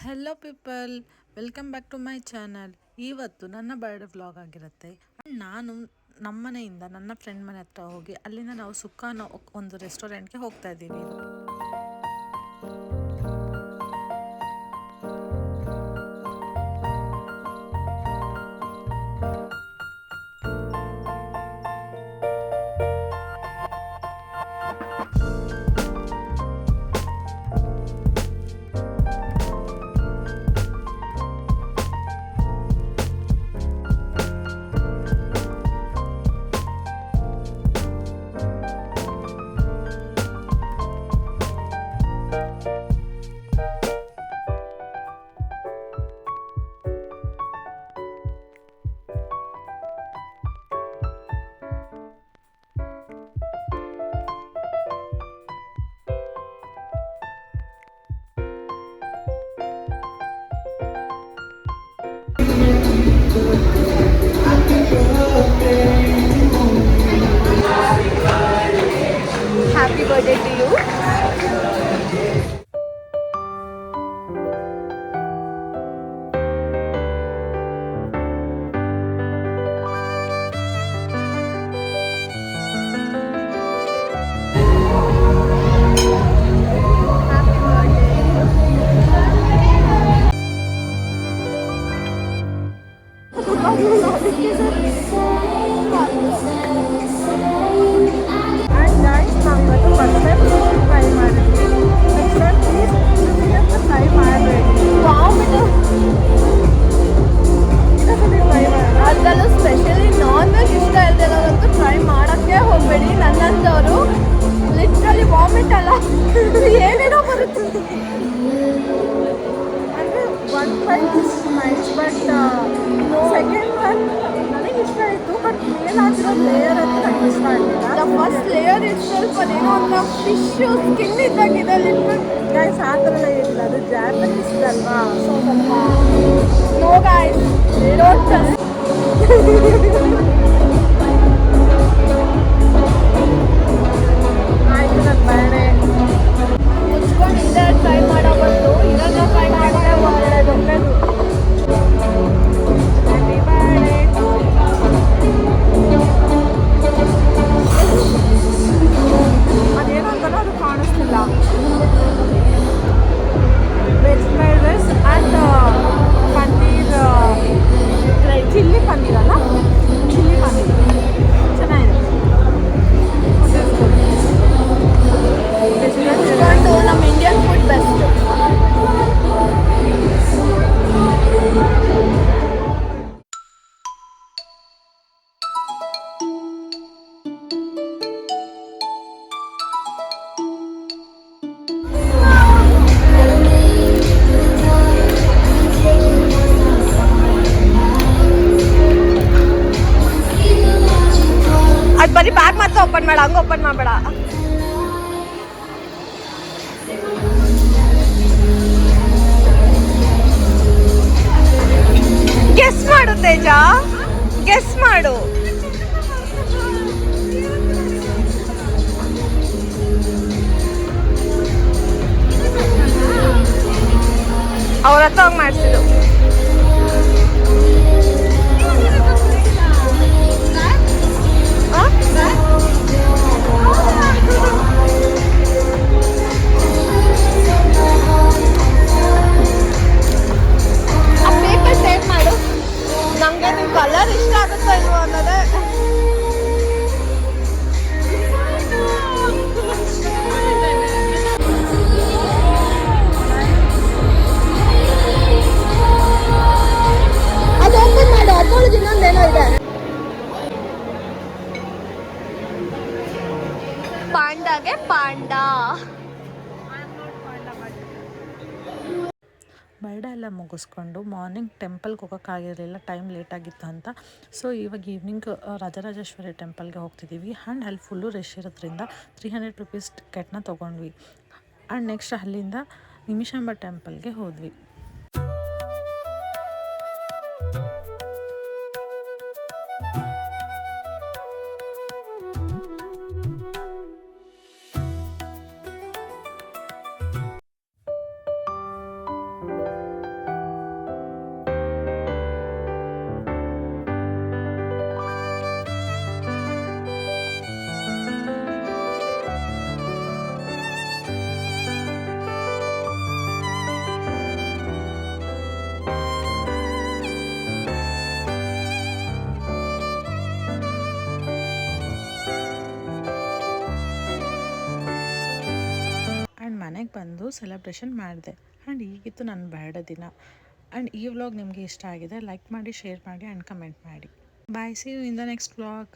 Hello people, welcome back to my channel. ಇವತ್ತು ನನ್ನ birthday vlog ಆಗಿರುತ್ತೆ. ನಾನು ನಮ್ಮನೆಯಿಂದ ನನ್ನ ಫ್ರೆಂಡ್ ಮನೆ ಹತ್ರ ಹೋಗಿ ಅಲ್ಲಿಂದ ನಾವು ಸುಖಾನ ಒಂದು ರೆಸ್ಟೋರೆಂಟ್ಗೆ ಹೋಗ್ತಾ ಇದ್ದೀವಿ. Happy birthday to you. ಅದರಲ್ಲೂ ಸ್ಪೆಷಲಿ ನಾನ್ ವೆಜ್ ಇಷ್ಟ ಇಲ್ದಿರೋದಂತೂ ಟ್ರೈ ಮಾಡೋಕ್ಕೆ ಹೋಗಬೇಡಿ. ನನ್ನಂಥವ್ರು ಲಿಟ್ರಲಿ ವಾಮಿಟ್ ಅಲ್ಲ ಏನೇನೋ ಬರುತ್ತೆ. ಅಂದರೆ one bite is nice, but second one ನನಗೆ ಇಷ್ಟ ಆಯಿತು. ಬಟ್ ಮೇಲಾಗಿರೋ ಲೇಯರ್ ಅಂತ ನನಗೆ ಇಷ್ಟ ಆಗಿಲ್ಲ. ದ ಫಸ್ಟ್ ಲೇಯರ್ ಇಸ್ ಸ್ವಲ್ಪ ಏನೋ ಒಂದು ಫಿಶ್ ಸ್ಕಿನ್ ಇದ್ದಾಗಿದೆ ಲಿಟ್ರಲ್. ಗೈಸ್ ಆ ಥರ ಏನಿಲ್ಲ, ಅದು ಜಾಪನೀಸ್ ಅಲ್ವಾ, ಸೊ ಸ್ವಲ್ಪ ನೋ ಗೈಸ್, ಡೋಂಟ್ ಟ್ರಸ್ಟ್. ಆಯ್ತು, ನನ್ನ ಬರ್ಡೇ ಮುಚ್ಕೊಂಡು ಹಿಂದೆ ಟ್ರೈ ಮಾಡೋ ಬಂದು ಇವಾಗ ಟ್ರೈ ಮಾಡಿದ್ರೆ ಒಳ್ಳೆಯದು. Happy birthday. ಅದೇನೋ ಅಂತಾನೆ ಅದು ಕಾಣಿಸ್ತಿಲ್ಲ. Veg fried rice and paneer chilli paneer ಅಲ್ಲ, ಚಿಲ್ಲಿ ಪನ್ನೀರ್ ಚೆನ್ನಾಗಿದೆ. ನಮ್ಮ ಇಂಡಿಯನ್ ಫುಡ್ ಬೆಸ್ಟ್. ಅದು ಬರೀ ಬ್ಯಾಗ್ ಮಾತ್ರ ಓಪನ್ ಮಾಡ, ಹಂಗೆ ಓಪನ್ ಮಾಡಬೇಡ. ಗೆಸ್ ಮಾಡು ತೇಜ, ಗೆಸ್ ಮಾಡು. ಅವ್ರ ಹತ್ರ ಹೋಗಿ ಮಾಡಿಸಿದ್ದು. ಆ ಪೇಪರ್ ಸೇವ್ ಮಾಡು. ನಮಗೆ ನಿಮ್ಮ ಕಲರ್ ಇಷ್ಟ ಆಗುತ್ತೋ ಇಲ್ವೋ ಅನ್ನೋದೇ. ಅದು ಓಪನ್ ಮಾಡು, ಅದರೊಳಗೆ ಇನ್ನೊಂದೇನೋ ಇದೆ. ಪಾಂಡಾಗೆ ಪಾಂಡಾ. ಬರ್ಡೇ ಎಲ್ಲ ಮುಗಿಸ್ಕೊಂಡು ಮಾರ್ನಿಂಗ್ ಟೆಂಪಲ್ಗೆ ಹೋಗೋಕ್ಕಾಗಿರಲಿಲ್ಲ, ಟೈಮ್ ಲೇಟಾಗಿತ್ತು ಅಂತ. ಸೊ ಇವಾಗ ಈವ್ನಿಂಗ್ ರಾಜರಾಜೇಶ್ವರಿ ಟೆಂಪಲ್ಗೆ ಹೋಗ್ತಿದ್ದೀವಿ. ಆ್ಯಂಡ್ ಅಲ್ಲಿ ಫುಲ್ಲು ರಶ್ ಇರೋದ್ರಿಂದ 300 ರುಪೀಸ್ ಟಿಕೆಟ್ನ ತೊಗೊಂಡ್ವಿ. ಆ್ಯಂಡ್ ನೆಕ್ಸ್ಟ್ ಅಲ್ಲಿಂದ ನಿಮಿಷಾಂಬ ಟೆಂಪಲ್ಗೆ ಹೋದ್ವಿ. ಮನೆಗೆ ಬಂದು ಸೆಲೆಬ್ರೇಷನ್ ಮಾಡಿದೆ. ಆ್ಯಂಡ್ ಈಗಿತ್ತು ನನ್ನ ಬರ್ಡೇ ದಿನ. ಆ್ಯಂಡ್ ಈ ವ್ಲಾಗ್ ನಿಮಗೆ ಇಷ್ಟ ಆಗಿದೆ ಲೈಕ್ ಮಾಡಿ, ಶೇರ್ ಮಾಡಿ ಆ್ಯಂಡ್ ಕಮೆಂಟ್ ಮಾಡಿ. Bye, see you in the next vlog.